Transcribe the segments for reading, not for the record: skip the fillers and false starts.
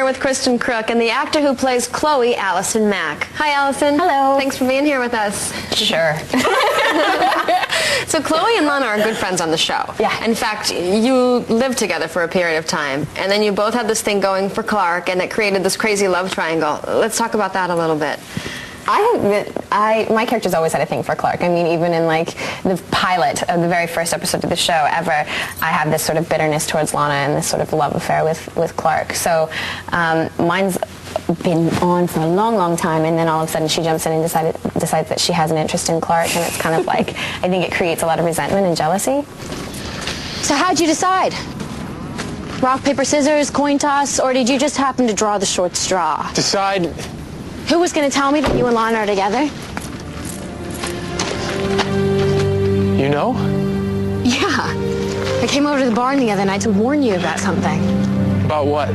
with Kristin Kreuk and the actor who plays Chloe, Allison Mack. Hi, Allison. Hello. Thanks for being here with us. Sure. So Chloe and Lana are good friends on the show. Yeah. In fact, you lived together for a period of time, and then you both had this thing going for Clark, and it created this crazy love triangle. Let's talk about that a little bit. I think that my character's always had a thing for Clark. I mean, even in like the pilot of the very first episode of the show ever, I have this sort of bitterness towards Lana and this sort of love affair with Clark. So mine's been on for a long, long time, and then all of a sudden she jumps in and decides that she has an interest in Clark, and it's kind of like, I think it creates a lot of resentment and jealousy. So how'd you decide? Rock, paper, scissors, coin toss, or did you just happen to draw the short straw? Decide. Who was going to tell me that you and Lana are together? You know? Yeah. I came over to the barn the other night to warn you about something. About what?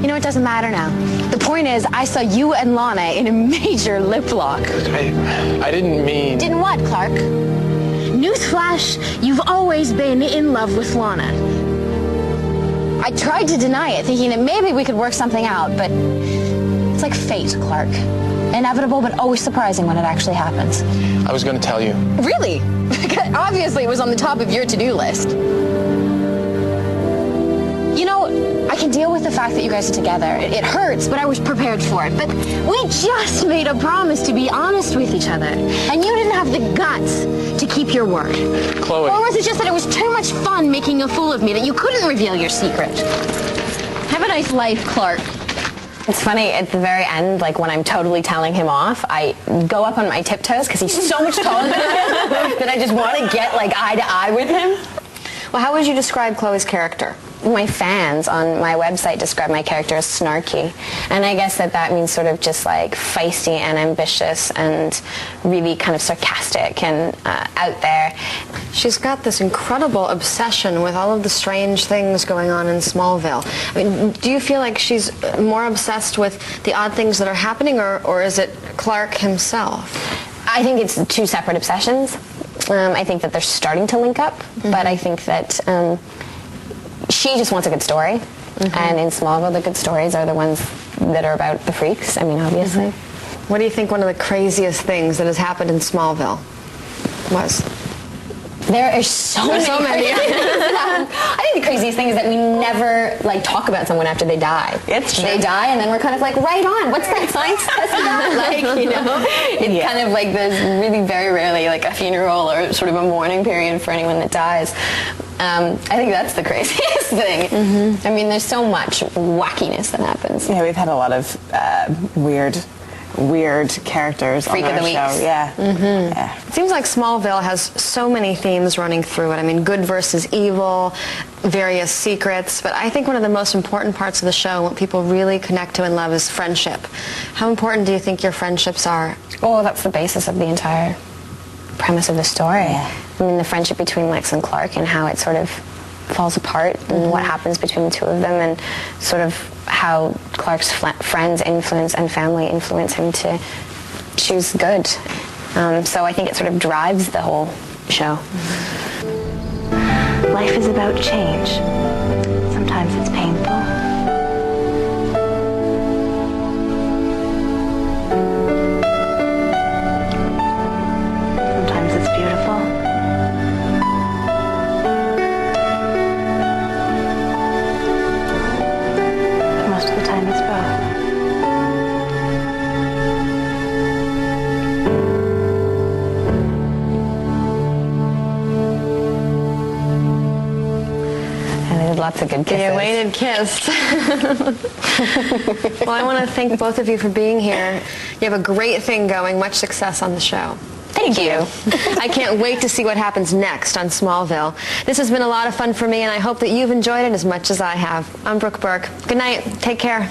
You know, it doesn't matter now. The point is, I saw you and Lana in a major lip lock. I didn't mean... Didn't what, Clark? Newsflash, you've always been in love with Lana. I tried to deny it, thinking that maybe we could work something out, but it's like fate, Clark. Inevitable, but always surprising when it actually happens. I was going to tell you. Really? Obviously, it was on the top of your to-do list. You know, I can deal with the fact that you guys are together. It hurts, but I was prepared for it. But we just made a promise to be honest with each other. And you didn't have the guts to keep your word. Chloe. Or was it just that it was too much fun making a fool of me that you couldn't reveal your secret? Have a nice life, Clark. It's funny, at the very end, like when I'm totally telling him off, I go up on my tiptoes because he's so much taller than I am that I just want to get like eye to eye with him. Well, how would you describe Chloe's character? My fans on my website describe my character as snarky, and I guess that means sort of just like feisty and ambitious and really kind of sarcastic and out there. She's got this incredible obsession with all of the strange things going on in Smallville. I mean, do you feel like she's more obsessed with the odd things that are happening, or is it Clark himself? I think it's two separate obsessions. I think that they're starting to link up, but I think that she just wants a good story, and in Smallville, the good stories are the ones that are about the freaks, I mean, obviously. What do you think one of the craziest things that has happened in Smallville was? There are so many. I think the craziest thing is that we never like talk about someone after they die. It's true. They die, and then we're kind of like, right on. What's that science test about? Like, you know, it's kind of like there's really very rarely like a funeral or sort of a mourning period for anyone that dies. I think that's the craziest thing. I mean, there's so much wackiness that happens. Yeah, we've had a lot of weird characters Freak on our of the show. weeks. Yeah. Yeah. It seems like Smallville has so many themes running through it. I mean, good versus evil, various secrets, but I think one of the most important parts of the show, what people really connect to and love, is friendship. How important do you think your friendships are? Oh, that's the basis of the entire premise of the story. Yeah. I mean, the friendship between Lex and Clark and how it sort of falls apart and what happens between the two of them, and sort of how Clark's friends influence and family influence him to choose good. So I think it sort of drives the whole show. Life is about change. Sometimes it's painful. Sometimes it's beautiful. Most of the time it's both. And they did lots of good kisses. You waited, kissed. Well, I want to thank both of you for being here. You have a great thing going. Much success on the show. Thank you. I can't wait to see what happens next on Smallville. This has been a lot of fun for me, and I hope that you've enjoyed it as much as I have. I'm Brooke Bruke. Good night. Take care.